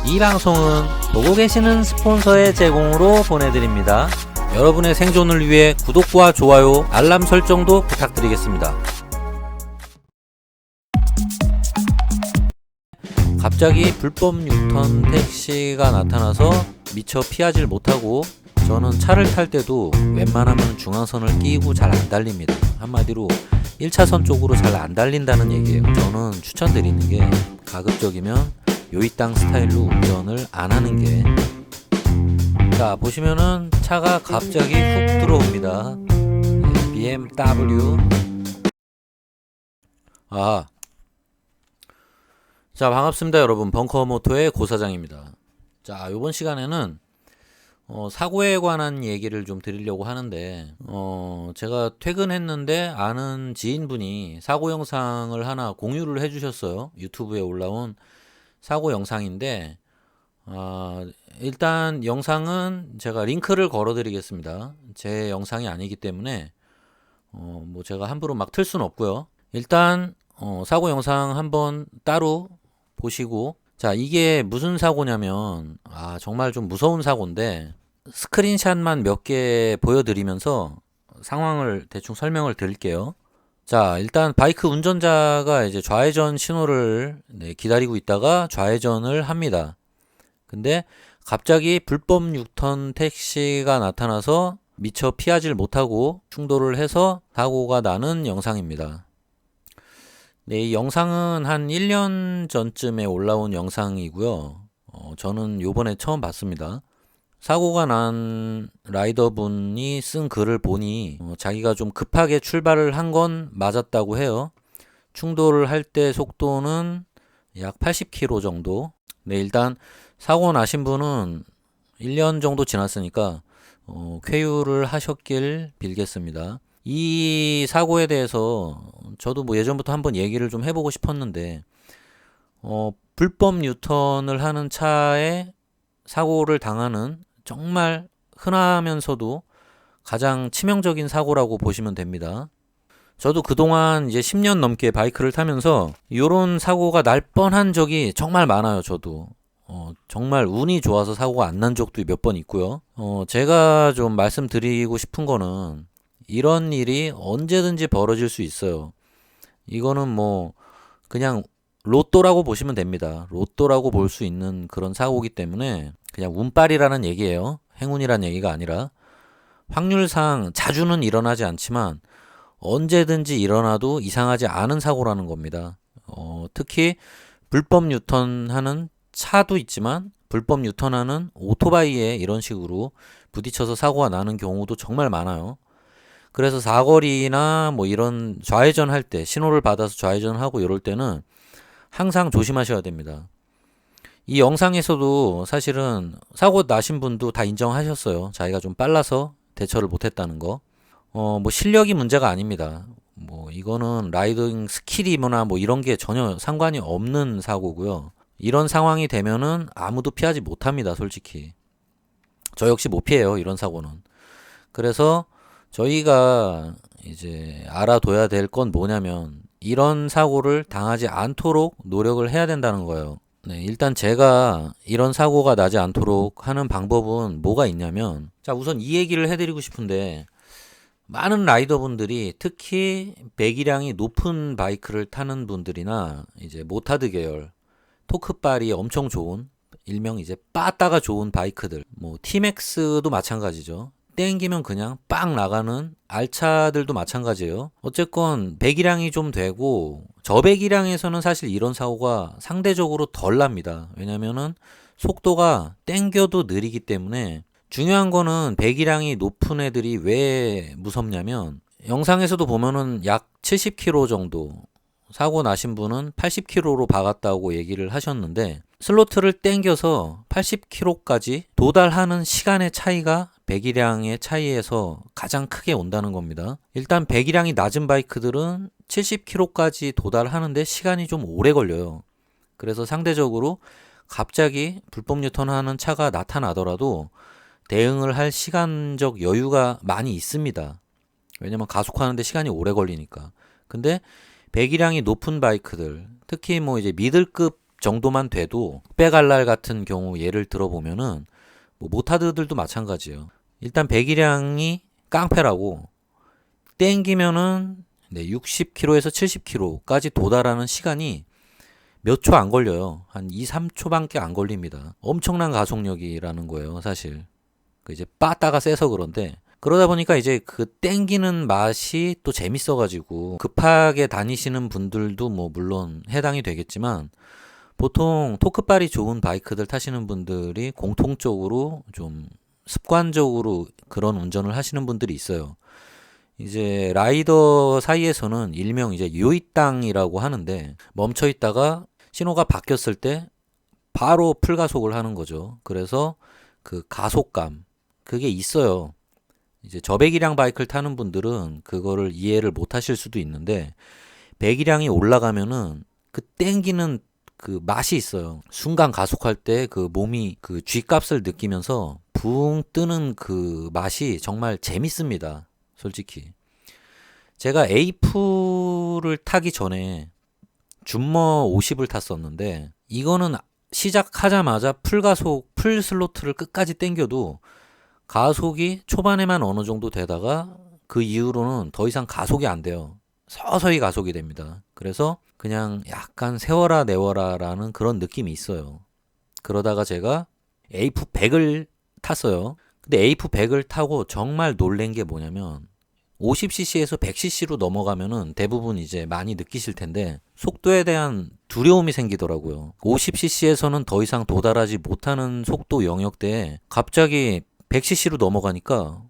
이 방송은 보고 계시는 스폰서의 제공으로 보내드립니다. 여러분의 생존을 위해 구독과 좋아요, 알람 설정도 부탁드리겠습니다. 갑자기 불법 유턴 택시가 나타나서 미처 피하질 못하고 저는 차를 탈 때도 웬만하면 중앙선을 끼고 잘 안 달립니다. 한마디로 1차선 쪽으로 잘 안 달린다는 얘기예요. 저는 추천드리는 게 가급적이면 요이땅 스타일로 운전을 안 하는 게. 자, 보시면은 차가 갑자기 훅 들어옵니다. BMW. 자, 반갑습니다 여러분. 벙커모토의 고사장입니다. 자, 요번 시간에는 사고에 관한 얘기를 좀 드리려고 하는데, 제가 퇴근했는데 아는 지인분이 사고 영상을 하나 공유를 해주셨어요. 유튜브에 올라온 사고 영상인데, 일단 영상은 제가 링크를 걸어 드리겠습니다. 제 영상이 아니기 때문에 뭐 제가 함부로 막 틀 수는 없고요. 일단 사고 영상 한번 따로 보시고, 자, 이게 무슨 사고냐면 정말 좀 무서운 사고인데 스크린샷만 몇 개 보여드리면서 상황을 대충 설명을 드릴게요. 자, 일단 바이크 운전자가 이제 좌회전 신호를 기다리고 있다가 좌회전을 합니다. 근데 갑자기 불법 유턴 택시가 나타나서 미처 피하질 못하고 충돌을 해서 사고가 나는 영상입니다. 네, 이 영상은 한 1년 전쯤에 올라온 영상이고요. 저는 요번에 처음 봤습니다. 사고가 난 라이더분이 쓴 글을 보니 자기가 좀 급하게 출발을 한 건 맞았다고 해요. 충돌을 할 때 속도는 약 80km 정도. 네, 일단 사고 나신 분은 1년 정도 지났으니까 쾌유를 하셨길 빌겠습니다. 이 사고에 대해서 저도 뭐 예전부터 한번 얘기를 좀 해보고 싶었는데, 불법 유턴을 하는 차에 사고를 당하는 정말 흔하면서도 가장 치명적인 사고라고 보시면 됩니다. 저도 그동안 이제 10년 넘게 바이크를 타면서 이런 사고가 날 뻔한 적이 정말 많아요. 저도 정말 운이 좋아서 사고가 안 난 적도 몇 번 있고요. 제가 좀 말씀드리고 싶은 거는 이런 일이 언제든지 벌어질 수 있어요. 이거는 뭐 그냥 로또라고 보시면 됩니다. 로또라고 볼 수 있는 그런 사고이기 때문에 그냥 운빨이라는 얘기예요. 행운이란 얘기가 아니라 확률상 자주는 일어나지 않지만 언제든지 일어나도 이상하지 않은 사고라는 겁니다. 특히 불법 유턴하는 차도 있지만 불법 유턴하는 오토바이에 이런 식으로 부딪혀서 사고가 나는 경우도 정말 많아요. 그래서 사거리나 뭐 이런 좌회전 할 때 신호를 받아서 좌회전하고 이럴 때는 항상 조심하셔야 됩니다. 이 영상에서도 사실은 사고 나신 분도 다 인정하셨어요. 자기가 좀 빨라서 대처를 못했다는 거. 뭐 실력이 문제가 아닙니다. 뭐 이거는 라이딩 스킬이거나 뭐 이런 게 전혀 상관이 없는 사고고요. 이런 상황이 되면은 아무도 피하지 못합니다, 솔직히. 저 역시 못 피해요, 이런 사고는. 그래서 저희가 이제 알아둬야 될 건 뭐냐면 이런 사고를 당하지 않도록 노력을 해야 된다는 거예요. 네, 일단 제가 이런 사고가 나지 않도록 하는 방법은 뭐가 있냐면, 자, 우선 이 얘기를 해드리고 싶은데, 많은 라이더분들이 특히 배기량이 높은 바이크를 타는 분들이나 이제 모타드 계열, 토크발이 엄청 좋은, 일명 이제 빠따가 좋은 바이크들, 뭐 T맥스도 마찬가지죠. 땡기면 그냥 빵 나가는 알차들도 마찬가지예요. 어쨌건 배기량이 좀 되고 저배기량에서는 사실 이런 사고가 상대적으로 덜 납니다. 왜냐면은 속도가 땡겨도 느리기 때문에. 중요한 거는 배기량이 높은 애들이 왜 무섭냐면, 영상에서도 보면은 약 70km 정도, 사고 나신 분은 80km로 박았다고 얘기를 하셨는데, 슬로틀을 땡겨서 80km까지 도달하는 시간의 차이가 배기량의 차이에서 가장 크게 온다는 겁니다. 일단 배기량이 낮은 바이크들은 70km까지 도달하는데 시간이 좀 오래 걸려요. 그래서 상대적으로 갑자기 불법 유턴하는 차가 나타나더라도 대응을 할 시간적 여유가 많이 있습니다. 왜냐면 가속하는데 시간이 오래 걸리니까. 근데 배기량이 높은 바이크들, 특히 뭐 이제 미들급 정도만 돼도 백알랄 같은 경우 예를 들어보면은 뭐 모타드들도 마찬가지예요. 일단 배기량이 깡패라고 땡기면은 60km에서 70km까지 도달하는 시간이 몇 초 안 걸려요. 한 2, 3초밖에 안 걸립니다. 엄청난 가속력이라는 거예요, 사실. 이제 빠따가 세서 그런데 그러다 보니까 이제 그 땡기는 맛이 또 재밌어가지고 급하게 다니시는 분들도 뭐 물론 해당이 되겠지만 보통 토크발이 좋은 바이크들 타시는 분들이 공통적으로 좀 습관적으로 그런 운전을 하시는 분들이 있어요. 이제 라이더 사이에서는 일명 이제 요이땅이라고 하는데 멈춰 있다가 신호가 바뀌었을 때 바로 풀가속을 하는 거죠. 그래서 그 가속감 그게 있어요. 이제 저배기량 바이크를 타는 분들은 그거를 이해를 못 하실 수도 있는데 배기량이 올라가면은 그 땡기는 그 맛이 있어요. 순간 가속할 때 그 몸이 그 G값을 느끼면서 붕 뜨는 그 맛이 정말 재밌습니다. 솔직히. 제가 에이프를 타기 전에 줌머 50을 탔었는데 이거는 시작하자마자 풀가속, 풀 슬로트를 끝까지 땡겨도 가속이 초반에만 어느 정도 되다가 그 이후로는 더 이상 가속이 안 돼요. 서서히 가속이 됩니다. 그래서 그냥 약간 세워라 내워라라는 그런 느낌이 있어요. 그러다가 제가 에이프 100을 탔어요. 근데 에이프 100을 타고 정말 놀란 게 뭐냐면 50cc에서 100cc로 넘어가면은 대부분 이제 많이 느끼실 텐데 속도에 대한 두려움이 생기더라고요. 50cc에서는 더 이상 도달하지 못하는 속도 영역대에 갑자기 100cc로 넘어가니까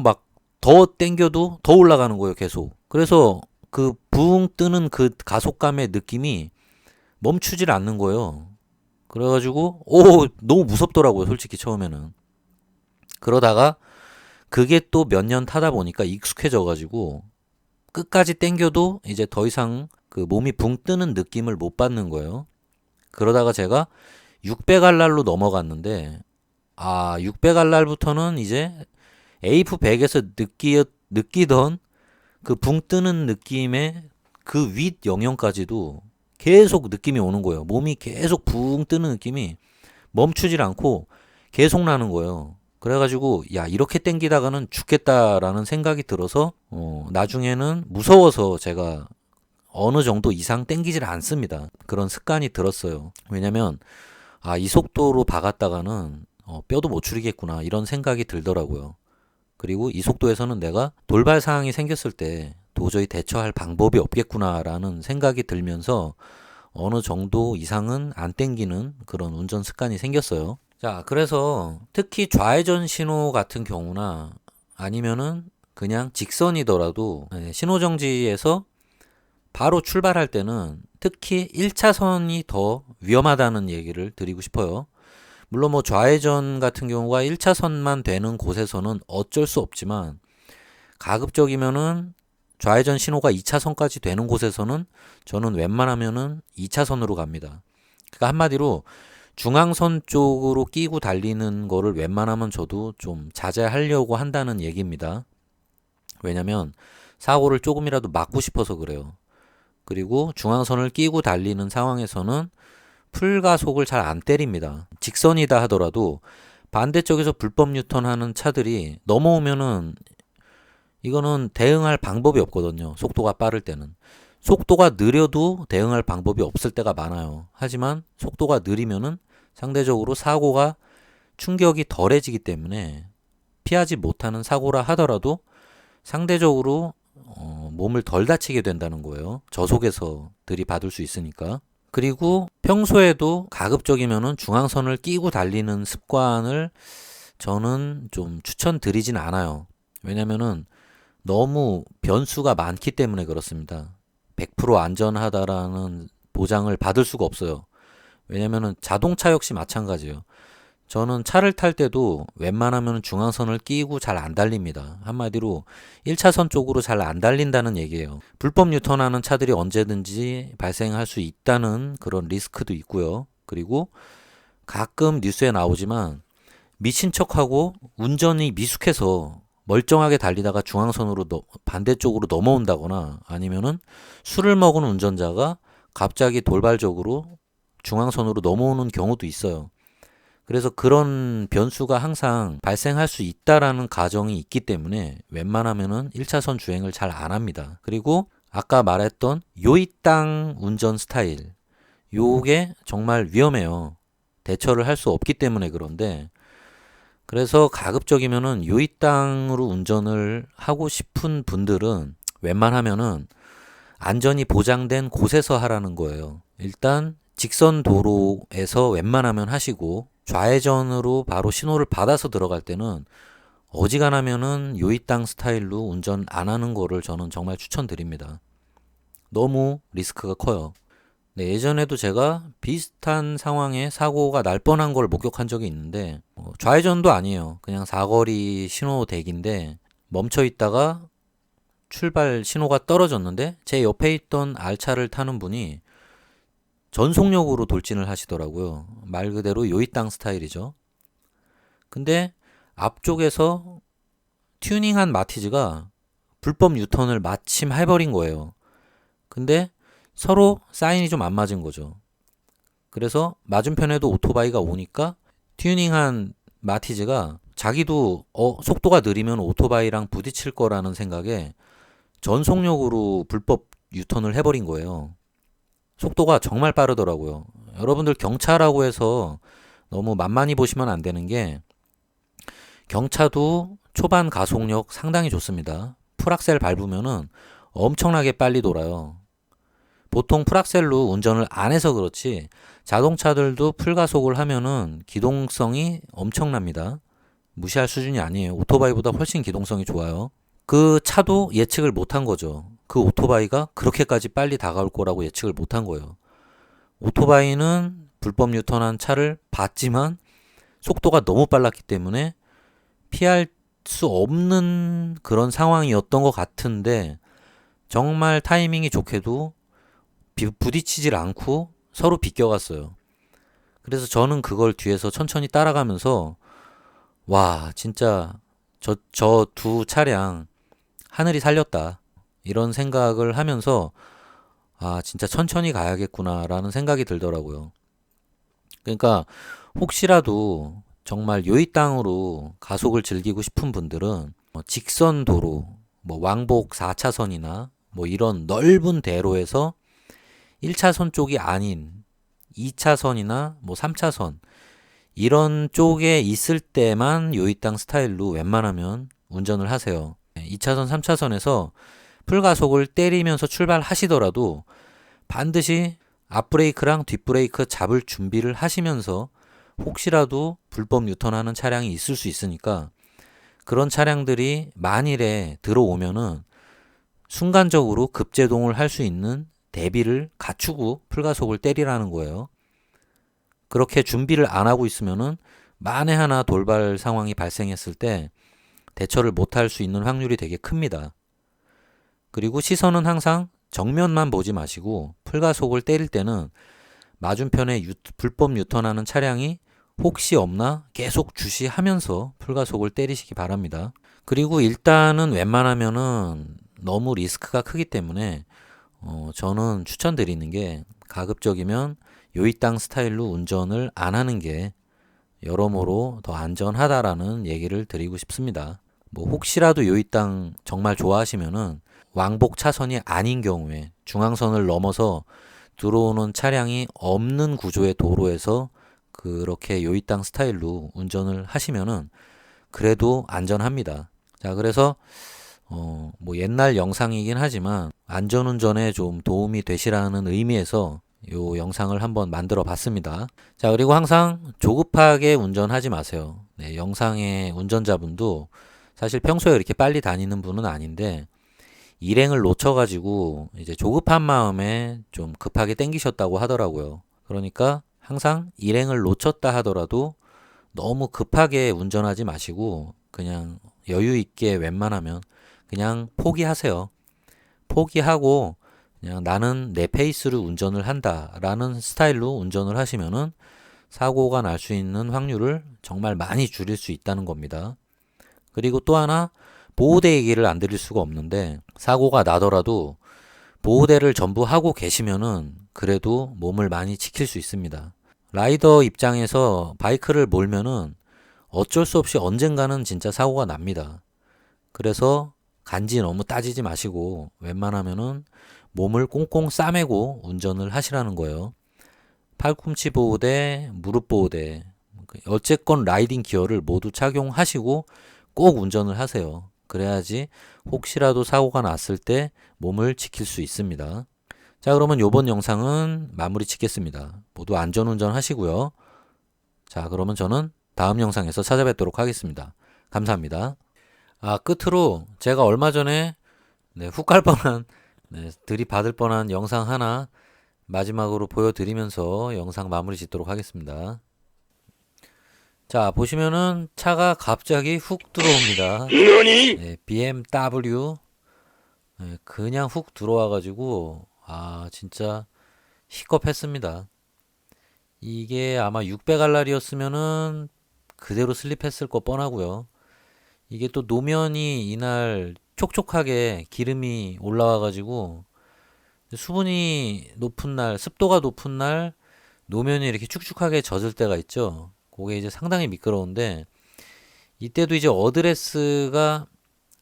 막 더 땡겨도 더 올라가는 거예요, 계속. 그래서 그 붕 뜨는 그 가속감의 느낌이 멈추질 않는 거예요. 그래가지고 너무 무섭더라고요, 솔직히 처음에는. 그러다가 그게 또 몇 년 타다 보니까 익숙해져가지고 끝까지 땡겨도 이제 더 이상 그 몸이 붕 뜨는 느낌을 못 받는 거예요. 그러다가 제가 600알랄로 넘어갔는데 600알랄부터는 이제 에이프 100에서 느끼던 그 붕 뜨는 느낌의 그 윗 영역까지도 계속 느낌이 오는 거예요. 몸이 계속 붕 뜨는 느낌이 멈추질 않고 계속 나는 거예요. 그래가지고 이렇게 땡기다가는 죽겠다라는 생각이 들어서 나중에는 무서워서 제가 어느 정도 이상 땡기질 않습니다. 그런 습관이 들었어요. 왜냐면 이 속도로 박았다가는 뼈도 못 추리겠구나 이런 생각이 들더라고요. 그리고 이 속도에서는 내가 돌발 상황이 생겼을 때 도저히 대처할 방법이 없겠구나라는 생각이 들면서 어느 정도 이상은 안 땡기는 그런 운전 습관이 생겼어요. 자, 그래서 특히 좌회전 신호 같은 경우나 아니면은 그냥 직선이더라도 신호정지에서 바로 출발할 때는 특히 1차선이 더 위험하다는 얘기를 드리고 싶어요. 물론 뭐 좌회전 같은 경우가 1차선만 되는 곳에서는 어쩔 수 없지만 가급적이면은 좌회전 신호가 2차선까지 되는 곳에서는 저는 웬만하면은 2차선으로 갑니다. 그러니까 한마디로 중앙선 쪽으로 끼고 달리는 거를 웬만하면 저도 좀 자제하려고 한다는 얘기입니다. 왜냐면 사고를 조금이라도 막고 싶어서 그래요. 그리고 중앙선을 끼고 달리는 상황에서는 풀가속을 잘 안 때립니다. 직선이다 하더라도 반대쪽에서 불법 유턴하는 차들이 넘어오면은 이거는 대응할 방법이 없거든요. 속도가 빠를 때는. 속도가 느려도 대응할 방법이 없을 때가 많아요. 하지만 속도가 느리면은 상대적으로 사고가 충격이 덜해지기 때문에 피하지 못하는 사고라 하더라도 상대적으로 몸을 덜 다치게 된다는 거예요. 저속에서 들이받을 수 있으니까. 그리고 평소에도 가급적이면은 중앙선을 끼고 달리는 습관을 저는 좀 추천드리진 않아요. 왜냐면은 너무 변수가 많기 때문에 그렇습니다. 100% 안전하다라는 보장을 받을 수가 없어요. 왜냐면은 자동차 역시 마찬가지예요. 저는 차를 탈 때도 웬만하면 중앙선을 끼고 잘 안 달립니다. 한마디로 1차선 쪽으로 잘 안 달린다는 얘기예요. 불법 유턴하는 차들이 언제든지 발생할 수 있다는 그런 리스크도 있고요. 그리고 가끔 뉴스에 나오지만 미친 척하고 운전이 미숙해서 멀쩡하게 달리다가 중앙선으로 반대쪽으로 넘어온다거나 아니면은 술을 먹은 운전자가 갑자기 돌발적으로 중앙선으로 넘어오는 경우도 있어요. 그래서 그런 변수가 항상 발생할 수 있다라는 가정이 있기 때문에 웬만하면은 1차선 주행을 잘 안 합니다. 그리고 아까 말했던 요이땅 운전 스타일, 요게 정말 위험해요. 대처를 할 수 없기 때문에 그런데, 그래서 가급적이면은 요이땅으로 운전을 하고 싶은 분들은 웬만하면은 안전이 보장된 곳에서 하라는 거예요. 일단 직선 도로에서 웬만하면 하시고, 좌회전으로 바로 신호를 받아서 들어갈 때는 어지간하면은 요이땅 스타일로 운전 안 하는 거를 저는 정말 추천드립니다. 너무 리스크가 커요. 네, 예전에도 제가 비슷한 상황에 사고가 날 뻔한 걸 목격한 적이 있는데, 좌회전도 아니에요. 그냥 사거리 신호 대기인데 멈춰 있다가 출발 신호가 떨어졌는데 제 옆에 있던 알차를 타는 분이 전속력으로 돌진을 하시더라고요. 말 그대로 요이땅 스타일이죠. 근데 앞쪽에서 튜닝한 마티즈가 불법 유턴을 마침 해버린 거예요. 근데 서로 사인이 좀 안 맞은 거죠. 그래서 맞은편에도 오토바이가 오니까 튜닝한 마티즈가 자기도 속도가 느리면 오토바이랑 부딪힐 거라는 생각에 전속력으로 불법 유턴을 해버린 거예요. 속도가 정말 빠르더라고요. 여러분들 경차라고 해서 너무 만만히 보시면 안 되는 게, 경차도 초반 가속력 상당히 좋습니다. 풀악셀 밟으면은 엄청나게 빨리 돌아요. 보통 풀악셀로 운전을 안 해서 그렇지 자동차들도 풀가속을 하면은 기동성이 엄청납니다. 무시할 수준이 아니에요. 오토바이보다 훨씬 기동성이 좋아요. 그 차도 예측을 못한 거죠. 그 오토바이가 그렇게까지 빨리 다가올 거라고 예측을 못한 거예요. 오토바이는 불법 유턴한 차를 봤지만 속도가 너무 빨랐기 때문에 피할 수 없는 그런 상황이었던 것 같은데, 정말 타이밍이 좋게도 부딪히질 않고 서로 비껴갔어요. 그래서 저는 그걸 뒤에서 천천히 따라가면서, 와, 진짜 저 두 차량 하늘이 살렸다, 이런 생각을 하면서 아, 진짜 천천히 가야겠구나라는 생각이 들더라고요. 그러니까 혹시라도 정말 요이 땅으로 가속을 즐기고 싶은 분들은 직선 도로, 왕복 4차선이나 이런 넓은 대로에서 1차선 쪽이 아닌 2차선이나 3차선 이런 쪽에 있을 때만 요이 땅 스타일로 웬만하면 운전을 하세요. 2차선, 3차선에서 풀가속을 때리면서 출발하시더라도 반드시 앞브레이크랑 뒷브레이크 잡을 준비를 하시면서, 혹시라도 불법 유턴하는 차량이 있을 수 있으니까 그런 차량들이 만일에 들어오면은 순간적으로 급제동을 할 수 있는 대비를 갖추고 풀가속을 때리라는 거예요. 그렇게 준비를 안 하고 있으면은 만에 하나 돌발 상황이 발생했을 때 대처를 못할 수 있는 확률이 되게 큽니다. 그리고 시선은 항상 정면만 보지 마시고 풀가속을 때릴 때는 맞은편에 불법 유턴하는 차량이 혹시 없나 계속 주시하면서 풀가속을 때리시기 바랍니다. 그리고 일단은 웬만하면은 너무 리스크가 크기 때문에 저는 추천드리는 게, 가급적이면 요이땅 스타일로 운전을 안 하는 게 여러모로 더 안전하다라는 얘기를 드리고 싶습니다. 혹시라도 요이땅 정말 좋아하시면은 왕복 차선이 아닌 경우에 중앙선을 넘어서 들어오는 차량이 없는 구조의 도로에서 그렇게 요이땅 스타일로 운전을 하시면은 그래도 안전합니다. 자, 그래서 옛날 영상이긴 하지만 안전운전에 좀 도움이 되시라는 의미에서 요 영상을 한번 만들어 봤습니다. 자, 그리고 항상 조급하게 운전하지 마세요. 네, 영상의 운전자분도 사실 평소에 이렇게 빨리 다니는 분은 아닌데 일행을 놓쳐가지고 이제 조급한 마음에 좀 급하게 땡기셨다고 하더라고요. 그러니까 항상 일행을 놓쳤다 하더라도 너무 급하게 운전하지 마시고 그냥 여유 있게 웬만하면 그냥 포기하세요. 포기하고 그냥 나는 내 페이스로 운전을 한다라는 스타일로 운전을 하시면은 사고가 날 수 있는 확률을 정말 많이 줄일 수 있다는 겁니다. 그리고 또 하나, 보호대 얘기를 안 드릴 수가 없는데, 사고가 나더라도 보호대를 전부 하고 계시면은 그래도 몸을 많이 지킬 수 있습니다. 라이더 입장에서 바이크를 몰면은 어쩔 수 없이 언젠가는 진짜 사고가 납니다. 그래서 간지 너무 따지지 마시고 웬만하면은 몸을 꽁꽁 싸매고 운전을 하시라는 거예요. 팔꿈치 보호대, 무릎 보호대, 어쨌건 라이딩 기어를 모두 착용하시고 꼭 운전을 하세요. 그래야지 혹시라도 사고가 났을 때 몸을 지킬 수 있습니다. 자, 그러면 이번 영상은 마무리 짓겠습니다. 모두 안전운전 하시고요. 자, 그러면 저는 다음 영상에서 찾아뵙도록 하겠습니다. 감사합니다. 끝으로 제가 얼마 전에 훅 갈 뻔한, 들이받을 뻔한 영상 하나 마지막으로 보여드리면서 영상 마무리 짓도록 하겠습니다. 자, 보시면은 차가 갑자기 훅 들어옵니다. BMW. 그냥 훅 들어와가지고, 진짜 희겁했습니다. 이게 아마 600알라리였으면은 그대로 슬립했을 거 뻔하고요. 이게 또 노면이 이날 촉촉하게 기름이 올라와가지고 수분이 높은 날, 습도가 높은 날 노면이 이렇게 축축하게 젖을 때가 있죠. 그게 이제 상당히 미끄러운데 이때도 이제 어드레스가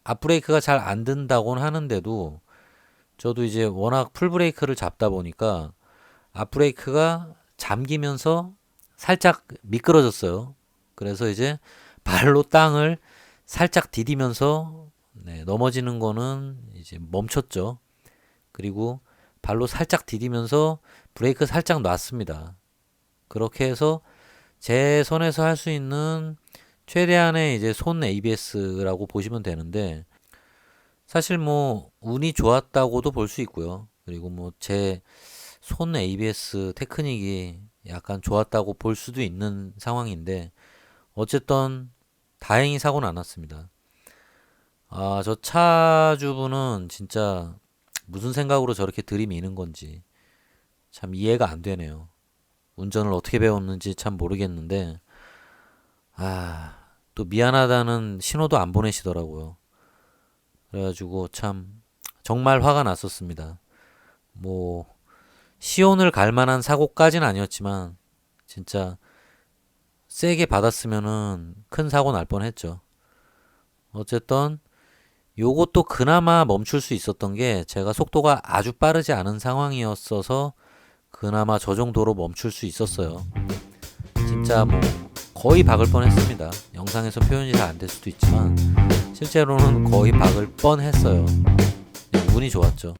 앞브레이크가 잘 안 든다고는 하는데도 저도 이제 워낙 풀브레이크를 잡다 보니까 앞브레이크가 잠기면서 살짝 미끄러졌어요. 그래서 이제 발로 땅을 살짝 디디면서 넘어지는 거는 이제 멈췄죠. 그리고 발로 살짝 디디면서 브레이크 살짝 놨습니다. 그렇게 해서 제 손에서 할 수 있는 최대한의 이제 손 ABS라고 보시면 되는데 사실 뭐 운이 좋았다고도 볼 수 있고요. 그리고 뭐 제 손 ABS 테크닉이 약간 좋았다고 볼 수도 있는 상황인데 어쨌든 다행히 사고는 안 났습니다. 저 차주분은 진짜 무슨 생각으로 저렇게 들이미는 건지 참 이해가 안 되네요. 운전을 어떻게 배웠는지 참 모르겠는데 또 미안하다는 신호도 안 보내시더라고요. 그래가지고 참 정말 화가 났었습니다. 뭐 시온을 갈 만한 사고까지는 아니었지만 진짜 세게 받았으면은 큰 사고 날 뻔했죠. 어쨌든 요것도 그나마 멈출 수 있었던 게 제가 속도가 아주 빠르지 않은 상황이었어서 그나마 저 정도로 멈출 수 있었어요. 진짜 뭐 거의 박을 뻔했습니다. 영상에서 표현이 잘 안 될 수도 있지만 실제로는 거의 박을 뻔했어요. 운이 좋았죠.